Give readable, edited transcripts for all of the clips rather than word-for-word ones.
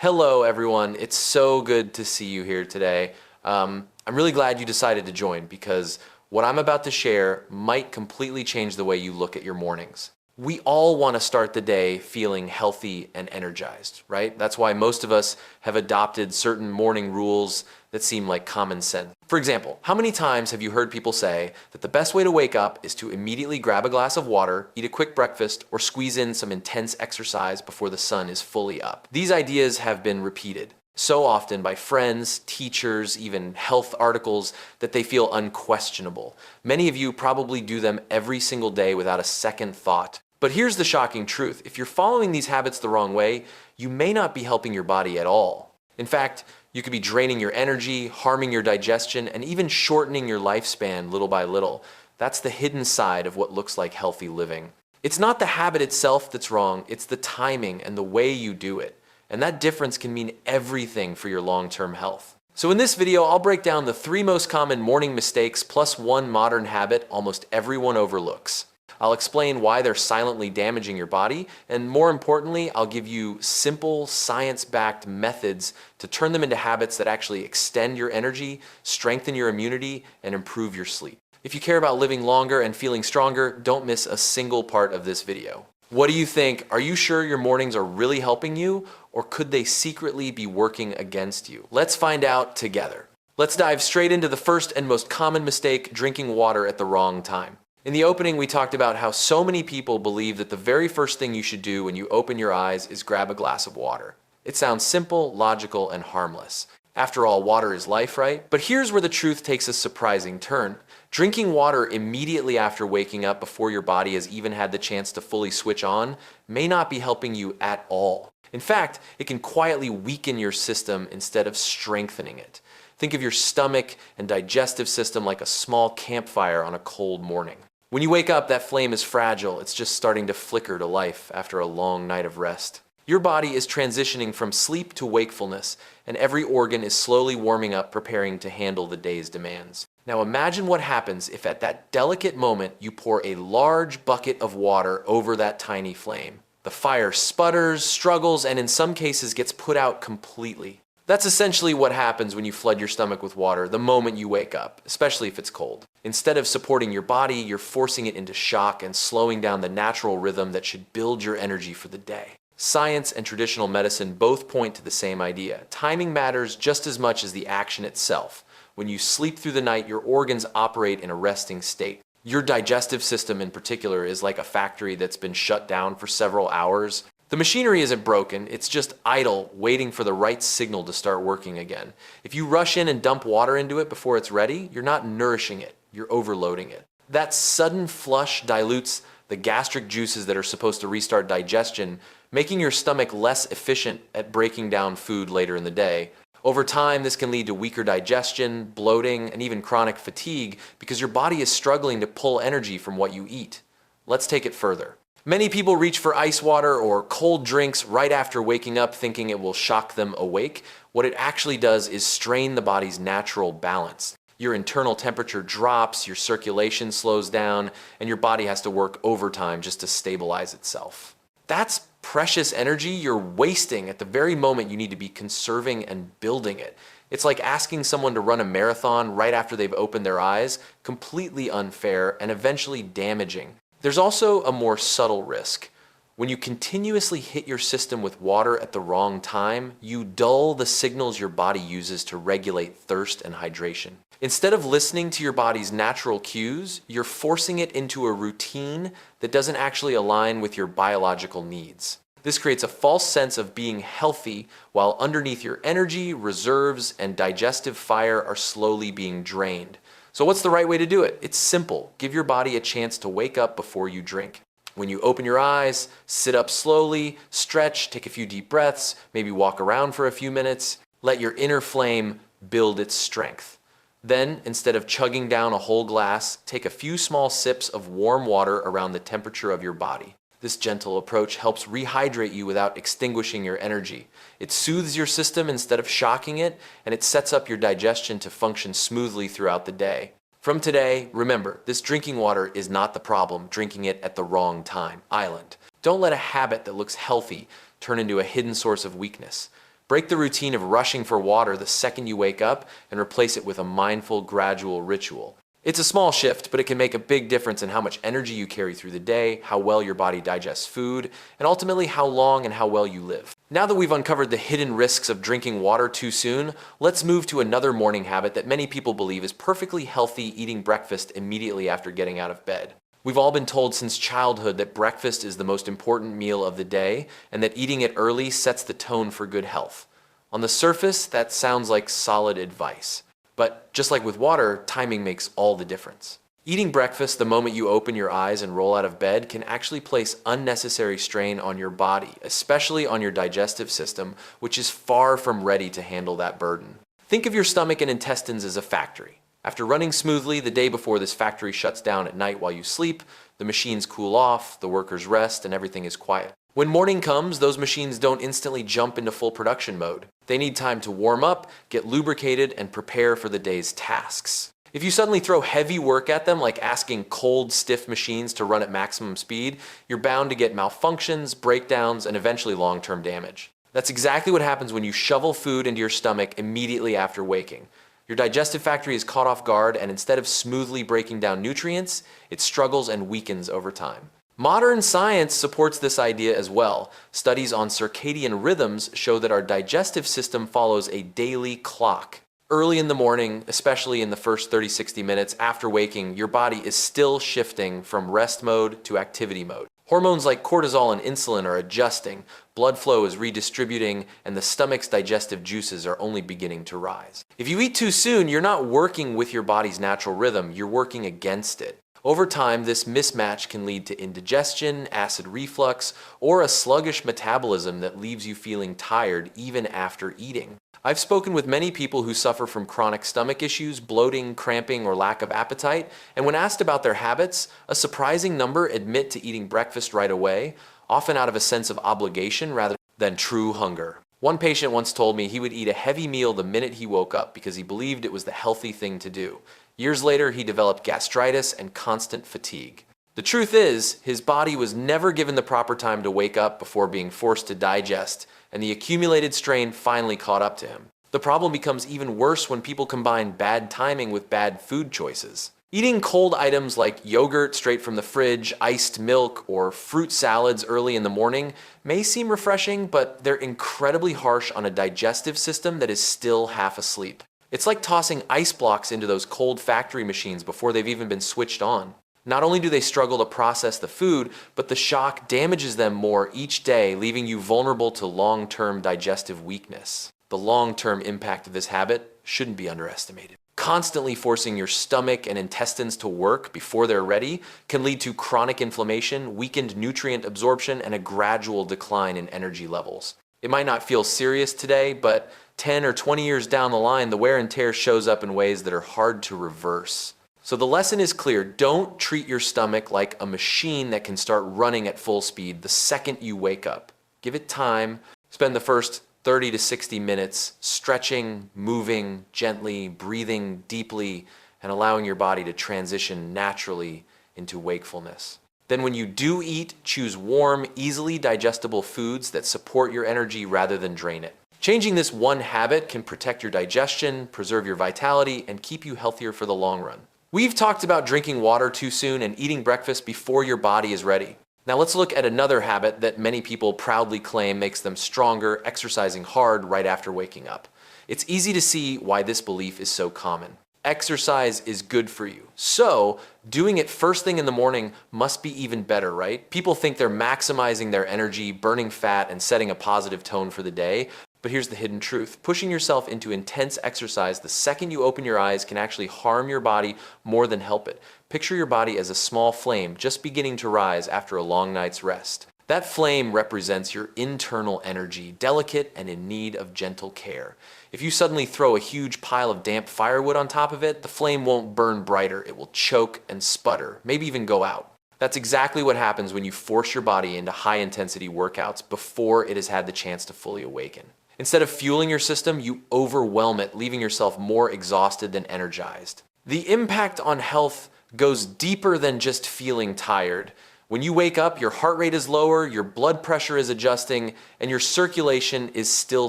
Hello everyone, it's so good to see you here today. I'm really glad you decided to join because what I'm about to share might completely change the way you look at your mornings. We all want to start the day feeling healthy and energized, right? That's why most of us have adopted certain morning rules that seem like common sense. For example, how many times have you heard people say that the best way to wake up is to immediately grab a glass of water, eat a quick breakfast, or squeeze in some intense exercise before the sun is fully up? These ideas have been repeated so often by friends, teachers, even health articles that they feel unquestionable. Many of you probably do them every single day without a second thought. But here's the shocking truth. If you're following these habits the wrong way, you may not be helping your body at all. In fact, you could be draining your energy, harming your digestion, and even shortening your lifespan little by little. That's the hidden side of what looks like healthy living. It's not the habit itself that's wrong, it's the timing and the way you do it. And that difference can mean everything for your long-term health. So in this video, I'll break down the 3 most common morning mistakes plus 1 modern habit almost everyone overlooks. I'll explain why they're silently damaging your body, and more importantly, I'll give you simple, science-backed methods to turn them into habits that actually extend your energy, strengthen your immunity, and improve your sleep. If you care about living longer and feeling stronger, don't miss a single part of this video. What do you think? Are you sure your mornings are really helping you, or could they secretly be working against you? Let's find out together. Let's dive straight into the first and most common mistake, drinking water at the wrong time. In the opening, we talked about how so many people believe that the very first thing you should do when you open your eyes is grab a glass of water. It sounds simple, logical, and harmless. After all, water is life, right? But here's where the truth takes a surprising turn. Drinking water immediately after waking up before your body has even had the chance to fully switch on may not be helping you at all. In fact, it can quietly weaken your system instead of strengthening it. Think of your stomach and digestive system like a small campfire on a cold morning. When you wake up, that flame is fragile. It's just starting to flicker to life after a long night of rest. Your body is transitioning from sleep to wakefulness, and every organ is slowly warming up, preparing to handle the day's demands. Now imagine what happens if at that delicate moment you pour a large bucket of water over that tiny flame. The fire sputters, struggles, and in some cases gets put out completely. That's essentially what happens when you flood your stomach with water the moment you wake up, especially if it's cold. Instead of supporting your body, you're forcing it into shock and slowing down the natural rhythm that should build your energy for the day. Science and traditional medicine both point to the same idea. Timing matters just as much as the action itself. When you sleep through the night, your organs operate in a resting state. Your digestive system in particular is like a factory that's been shut down for several hours. The machinery isn't broken, it's just idle, waiting for the right signal to start working again. If you rush in and dump water into it before it's ready, you're not nourishing it, you're overloading it. That sudden flush dilutes the gastric juices that are supposed to restart digestion, making your stomach less efficient at breaking down food later in the day. Over time, this can lead to weaker digestion, bloating, and even chronic fatigue because your body is struggling to pull energy from what you eat. Let's take it further. Many people reach for ice water or cold drinks right after waking up thinking it will shock them awake. What it actually does is strain the body's natural balance. Your internal temperature drops, your circulation slows down, and your body has to work overtime just to stabilize itself. That's precious energy you're wasting at the very moment you need to be conserving and building it. It's like asking someone to run a marathon right after they've opened their eyes, completely unfair and eventually damaging. There's also a more subtle risk. When you continuously hit your system with water at the wrong time, you dull the signals your body uses to regulate thirst and hydration. Instead of listening to your body's natural cues, you're forcing it into a routine that doesn't actually align with your biological needs. This creates a false sense of being healthy while underneath your energy, reserves, and digestive fire are slowly being drained. So what's the right way to do it? It's simple. Give your body a chance to wake up before you drink. When you open your eyes, sit up slowly, stretch, take a few deep breaths, maybe walk around for a few minutes. Let your inner flame build its strength. Then, instead of chugging down a whole glass, take a few small sips of warm water around the temperature of your body. This gentle approach helps rehydrate you without extinguishing your energy. It soothes your system instead of shocking it, and it sets up your digestion to function smoothly throughout the day. From today, remember, this drinking water is not the problem, drinking it at the wrong time. Island. Don't let a habit that looks healthy turn into a hidden source of weakness. Break the routine of rushing for water the second you wake up and replace it with a mindful, gradual ritual. It's a small shift, but it can make a big difference in how much energy you carry through the day, how well your body digests food, and ultimately how long and how well you live. Now that we've uncovered the hidden risks of drinking water too soon, let's move to another morning habit that many people believe is perfectly healthy: eating breakfast immediately after getting out of bed. We've all been told since childhood that breakfast is the most important meal of the day, and that eating it early sets the tone for good health. On the surface, that sounds like solid advice. But just like with water, timing makes all the difference. Eating breakfast the moment you open your eyes and roll out of bed can actually place unnecessary strain on your body, especially on your digestive system, which is far from ready to handle that burden. Think of your stomach and intestines as a factory. After running smoothly the day before, this factory shuts down at night while you sleep, the machines cool off, the workers rest, and everything is quiet. When morning comes, those machines don't instantly jump into full production mode. They need time to warm up, get lubricated, and prepare for the day's tasks. If you suddenly throw heavy work at them, like asking cold, stiff machines to run at maximum speed, you're bound to get malfunctions, breakdowns, and eventually long-term damage. That's exactly what happens when you shovel food into your stomach immediately after waking. Your digestive factory is caught off guard, and instead of smoothly breaking down nutrients, it struggles and weakens over time. Modern science supports this idea as well. Studies on circadian rhythms show that our digestive system follows a daily clock. Early in the morning, especially in the first 30-60 minutes after waking, your body is still shifting from rest mode to activity mode. Hormones like cortisol and insulin are adjusting, blood flow is redistributing, and the stomach's digestive juices are only beginning to rise. If you eat too soon, you're not working with your body's natural rhythm, you're working against it. Over time, this mismatch can lead to indigestion, acid reflux, or a sluggish metabolism that leaves you feeling tired even after eating. I've spoken with many people who suffer from chronic stomach issues, bloating, cramping, or lack of appetite, and when asked about their habits, a surprising number admit to eating breakfast right away, often out of a sense of obligation rather than true hunger. One patient once told me he would eat a heavy meal the minute he woke up because he believed it was the healthy thing to do. Years later, he developed gastritis and constant fatigue. The truth is, his body was never given the proper time to wake up before being forced to digest, and the accumulated strain finally caught up to him. The problem becomes even worse when people combine bad timing with bad food choices. Eating cold items like yogurt straight from the fridge, iced milk, or fruit salads early in the morning may seem refreshing, but they're incredibly harsh on a digestive system that is still half asleep. It's like tossing ice blocks into those cold factory machines before they've even been switched on. Not only do they struggle to process the food, but the shock damages them more each day, leaving you vulnerable to long-term digestive weakness. The long-term impact of this habit shouldn't be underestimated. Constantly forcing your stomach and intestines to work before they're ready can lead to chronic inflammation, weakened nutrient absorption, and a gradual decline in energy levels. It might not feel serious today, but 10 or 20 years down the line, the wear and tear shows up in ways that are hard to reverse. So the lesson is clear: don't treat your stomach like a machine that can start running at full speed the second you wake up. Give it time. Spend the first 30 to 60 minutes stretching, moving gently, breathing deeply, and allowing your body to transition naturally into wakefulness. Then when you do eat, choose warm, easily digestible foods that support your energy rather than drain it. Changing this one habit can protect your digestion, preserve your vitality, and keep you healthier for the long run. We've talked about drinking water too soon and eating breakfast before your body is ready. Now let's look at another habit that many people proudly claim makes them stronger: exercising hard right after waking up. It's easy to see why this belief is so common. Exercise is good for you, so doing it first thing in the morning must be even better, right? People think they're maximizing their energy, burning fat, and setting a positive tone for the day. But here's the hidden truth: pushing yourself into intense exercise the second you open your eyes can actually harm your body more than help it. Picture your body as a small flame just beginning to rise after a long night's rest. That flame represents your internal energy, delicate and in need of gentle care. If you suddenly throw a huge pile of damp firewood on top of it, the flame won't burn brighter. It will choke and sputter, maybe even go out. That's exactly what happens when you force your body into high-intensity workouts before it has had the chance to fully awaken. Instead of fueling your system, you overwhelm it, leaving yourself more exhausted than energized. The impact on health goes deeper than just feeling tired. When you wake up, your heart rate is lower, your blood pressure is adjusting, and your circulation is still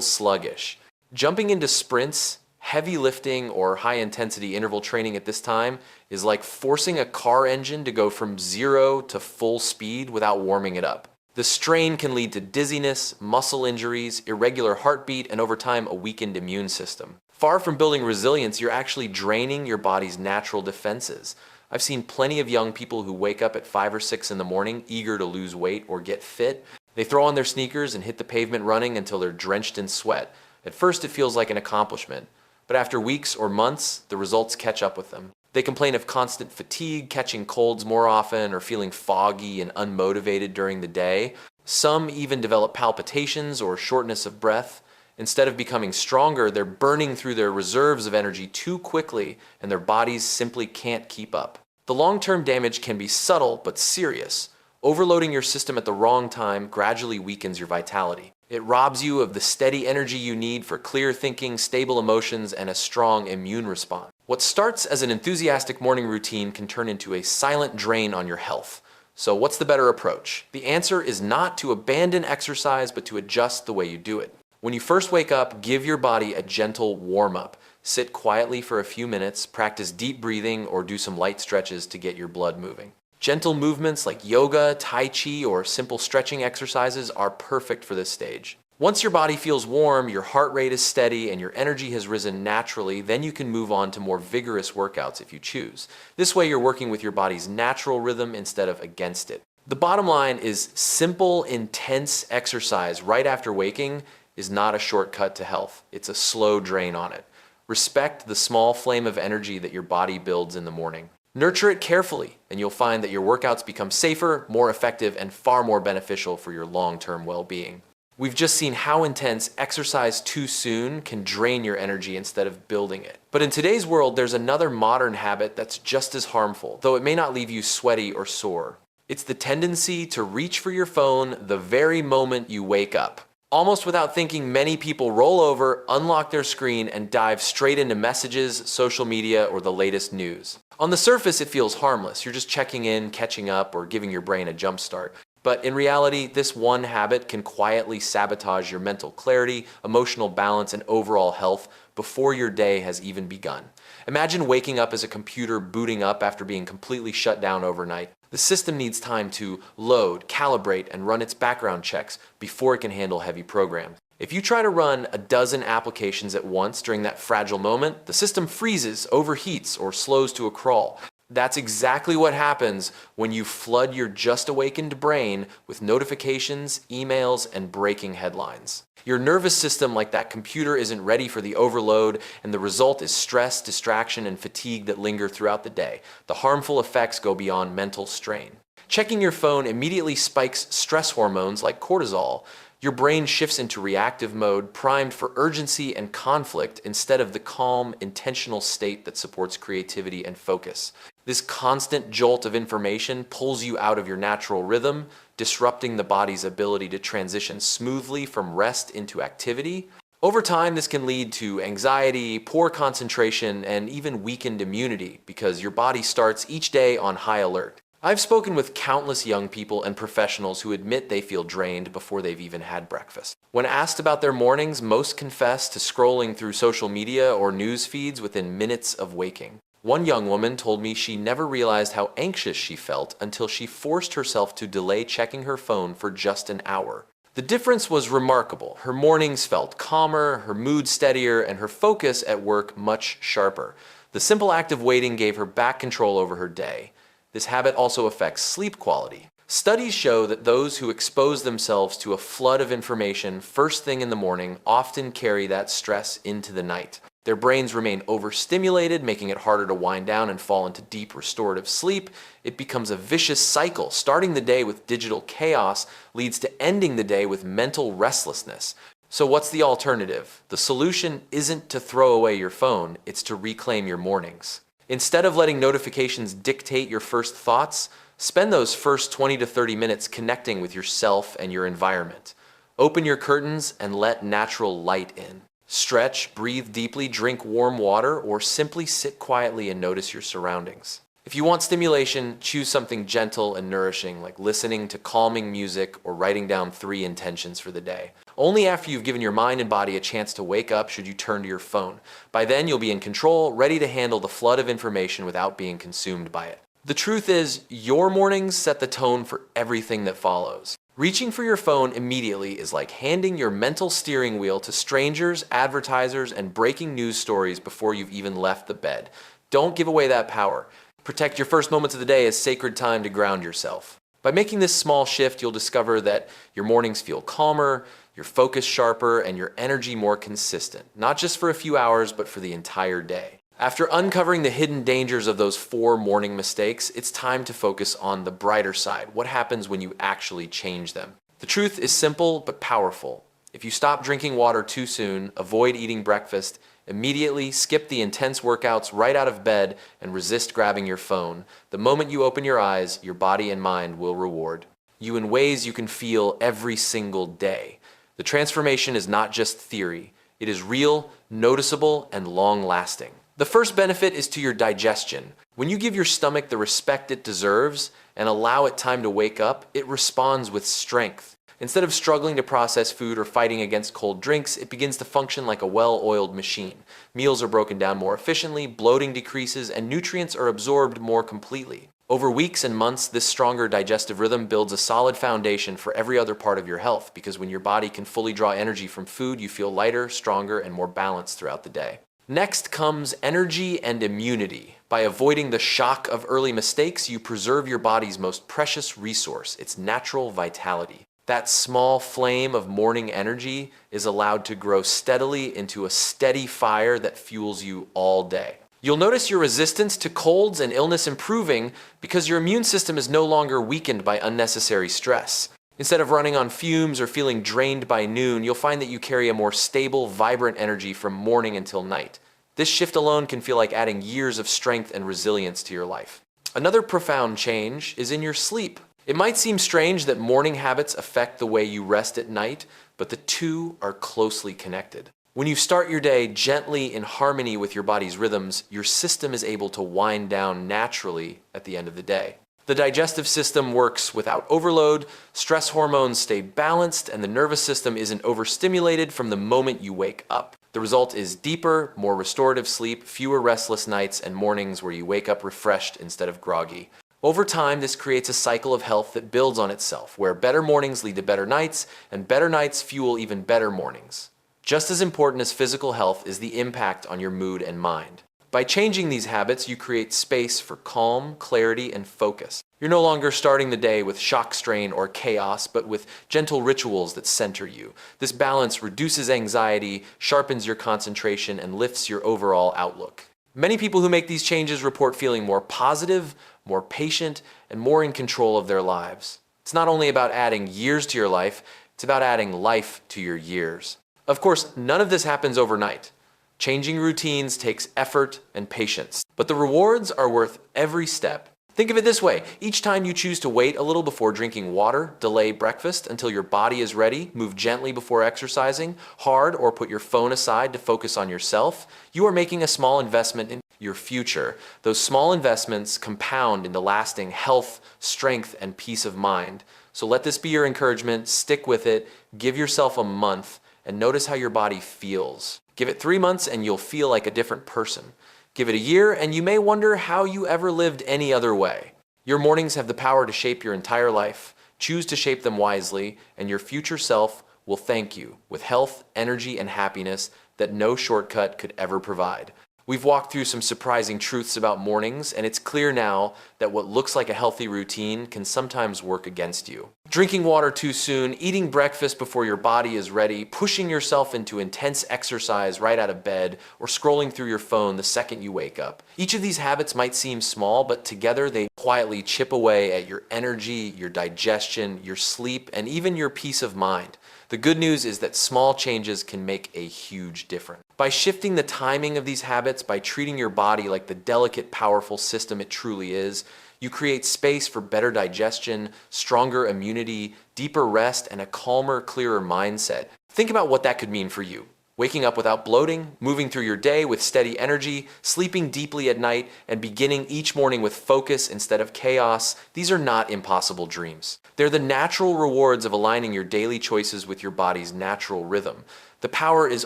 sluggish. Jumping into sprints, heavy lifting, or high-intensity interval training at this time is like forcing a car engine to go from 0 to full speed without warming it up. The strain can lead to dizziness, muscle injuries, irregular heartbeat, and over time, a weakened immune system. Far from building resilience, you're actually draining your body's natural defenses. I've seen plenty of young people who wake up at 5 or 6 in the morning, eager to lose weight or get fit. They throw on their sneakers and hit the pavement running until they're drenched in sweat. At first, it feels like an accomplishment, but after weeks or months, the results catch up with them. They complain of constant fatigue, catching colds more often, or feeling foggy and unmotivated during the day. Some even develop palpitations or shortness of breath. Instead of becoming stronger, they're burning through their reserves of energy too quickly, and their bodies simply can't keep up. The long-term damage can be subtle but serious. Overloading your system at the wrong time gradually weakens your vitality. It robs you of the steady energy you need for clear thinking, stable emotions, and a strong immune response. What starts as an enthusiastic morning routine can turn into a silent drain on your health. So what's the better approach? The answer is not to abandon exercise, but to adjust the way you do it. When you first wake up, give your body a gentle warm-up. Sit quietly for a few minutes, practice deep breathing, or do some light stretches to get your blood moving. Gentle movements like yoga, tai chi, or simple stretching exercises are perfect for this stage. Once your body feels warm, your heart rate is steady, and your energy has risen naturally, then you can move on to more vigorous workouts if you choose. This way you're working with your body's natural rhythm instead of against it. The bottom line is simple, intense exercise right after waking is not a shortcut to health. It's a slow drain on it. Respect the small flame of energy that your body builds in the morning. Nurture it carefully, and you'll find that your workouts become safer, more effective, and far more beneficial for your long-term well-being. We've just seen how intense exercise too soon can drain your energy instead of building it. But in today's world, there's another modern habit that's just as harmful, though it may not leave you sweaty or sore. It's the tendency to reach for your phone the very moment you wake up. Almost without thinking, many people roll over, unlock their screen, and dive straight into messages, social media, or the latest news. On the surface, it feels harmless. You're just checking in, catching up, or giving your brain a jump start. But in reality, this one habit can quietly sabotage your mental clarity, emotional balance, and overall health before your day has even begun. Imagine waking up as a computer booting up after being completely shut down overnight. The system needs time to load, calibrate, and run its background checks before it can handle heavy programs. If you try to run a dozen applications at once during that fragile moment, the system freezes, overheats, or slows to a crawl. That's exactly what happens when you flood your just awakened brain with notifications, emails, and breaking headlines. Your nervous system, like that computer, isn't ready for the overload, and the result is stress, distraction, and fatigue that linger throughout the day. The harmful effects go beyond mental strain. Checking your phone immediately spikes stress hormones like cortisol. Your brain shifts into reactive mode, primed for urgency and conflict instead of the calm, intentional state that supports creativity and focus. This constant jolt of information pulls you out of your natural rhythm, disrupting the body's ability to transition smoothly from rest into activity. Over time, this can lead to anxiety, poor concentration, and even weakened immunity because your body starts each day on high alert. I've spoken with countless young people and professionals who admit they feel drained before they've even had breakfast. When asked about their mornings, most confess to scrolling through social media or news feeds within minutes of waking. One young woman told me she never realized how anxious she felt until she forced herself to delay checking her phone for just an hour. The difference was remarkable. Her mornings felt calmer, her mood steadier, and her focus at work much sharper. The simple act of waiting gave her back control over her day. This habit also affects sleep quality. Studies show that those who expose themselves to a flood of information first thing in the morning often carry that stress into the night. Their brains remain overstimulated, making it harder to wind down and fall into deep restorative sleep. It becomes a vicious cycle. Starting the day with digital chaos leads to ending the day with mental restlessness. So what's the alternative? The solution isn't to throw away your phone, it's to reclaim your mornings. Instead of letting notifications dictate your first thoughts, spend those first 20 to 30 minutes connecting with yourself and your environment. Open your curtains and let natural light in. Stretch, breathe deeply, drink warm water, or simply sit quietly and notice your surroundings. If you want stimulation, choose something gentle and nourishing, like listening to calming music or writing down 3 intentions for the day. Only after you've given your mind and body a chance to wake up should you turn to your phone. By then, you'll be in control, ready to handle the flood of information without being consumed by it. The truth is, your mornings set the tone for everything that follows. Reaching for your phone immediately is like handing your mental steering wheel to strangers, advertisers, and breaking news stories before you've even left the bed. Don't give away that power. Protect your first moments of the day as sacred time to ground yourself. By making this small shift, you'll discover that your mornings feel calmer, your focus sharper, and your energy more consistent, not just for a few hours, but for the entire day. After uncovering the hidden dangers of those 4 morning mistakes, it's time to focus on the brighter side. What happens when you actually change them? The truth is simple but powerful. If you stop drinking water too soon, avoid eating breakfast, immediately skip the intense workouts right out of bed, and resist grabbing your phone, the moment you open your eyes, your body and mind will reward you in ways you can feel every single day. The transformation is not just theory. It is real, noticeable, and long-lasting. The first benefit is to your digestion. When you give your stomach the respect it deserves and allow it time to wake up, it responds with strength. Instead of struggling to process food or fighting against cold drinks, it begins to function like a well-oiled machine. Meals are broken down more efficiently, bloating decreases, and nutrients are absorbed more completely. Over weeks and months, this stronger digestive rhythm builds a solid foundation for every other part of your health, because when your body can fully draw energy from food, you feel lighter, stronger, and more balanced throughout the day. Next comes energy and immunity. By avoiding the shock of early mistakes, you preserve your body's most precious resource, its natural vitality. That small flame of morning energy is allowed to grow steadily into a steady fire that fuels you all day. You'll notice your resistance to colds and illness improving because your immune system is no longer weakened by unnecessary stress. Instead of running on fumes or feeling drained by noon, you'll find that you carry a more stable, vibrant energy from morning until night. This shift alone can feel like adding years of strength and resilience to your life. Another profound change is in your sleep. It might seem strange that morning habits affect the way you rest at night, but the two are closely connected. When you start your day gently in harmony with your body's rhythms, your system is able to wind down naturally at the end of the day. The digestive system works without overload, stress hormones stay balanced, and the nervous system isn't overstimulated from the moment you wake up. The result is deeper, more restorative sleep, fewer restless nights, and mornings where you wake up refreshed instead of groggy. Over time, this creates a cycle of health that builds on itself, where better mornings lead to better nights, and better nights fuel even better mornings. Just as important as physical health is the impact on your mood and mind. By changing these habits, you create space for calm, clarity, and focus. You're no longer starting the day with shock, strain, or chaos, but with gentle rituals that center you. This balance reduces anxiety, sharpens your concentration, and lifts your overall outlook. Many people who make these changes report feeling more positive, more patient, and more in control of their lives. It's not only about adding years to your life, it's about adding life to your years. Of course, none of this happens overnight. Changing routines takes effort and patience, but the rewards are worth every step. Think of it this way: each time you choose to wait a little before drinking water, delay breakfast until your body is ready, move gently before exercising hard, or put your phone aside to focus on yourself, you are making a small investment in your future. Those small investments compound into lasting health, strength, and peace of mind. So let this be your encouragement. Stick with it, give yourself a month, and notice how your body feels. Give it 3 months and you'll feel like a different person. Give it a year and you may wonder how you ever lived any other way. Your mornings have the power to shape your entire life. Choose to shape them wisely, and your future self will thank you with health, energy, and happiness that no shortcut could ever provide. We've walked through some surprising truths about mornings, and it's clear now that what looks like a healthy routine can sometimes work against you. Drinking water too soon, eating breakfast before your body is ready, pushing yourself into intense exercise right out of bed, or scrolling through your phone the second you wake up. Each of these habits might seem small, but together they quietly chip away at your energy, your digestion, your sleep, and even your peace of mind. The good news is that small changes can make a huge difference. By shifting the timing of these habits, by treating your body like the delicate, powerful system it truly is, you create space for better digestion, stronger immunity, deeper rest, and a calmer, clearer mindset. Think about what that could mean for you. Waking up without bloating, moving through your day with steady energy, sleeping deeply at night, and beginning each morning with focus instead of chaos, these are not impossible dreams. They're the natural rewards of aligning your daily choices with your body's natural rhythm. The power is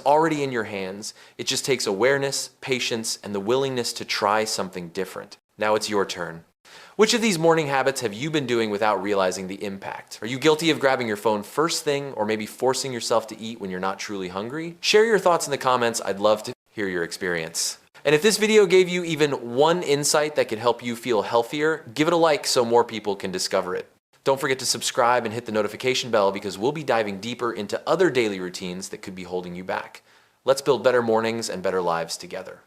already in your hands. It just takes awareness, patience, and the willingness to try something different. Now it's your turn. Which of these morning habits have you been doing without realizing the impact? Are you guilty of grabbing your phone first thing or maybe forcing yourself to eat when you're not truly hungry? Share your thoughts in the comments. I'd love to hear your experience. And if this video gave you even one insight that could help you feel healthier, give it a like so more people can discover it. Don't forget to subscribe and hit the notification bell because we'll be diving deeper into other daily routines that could be holding you back. Let's build better mornings and better lives together.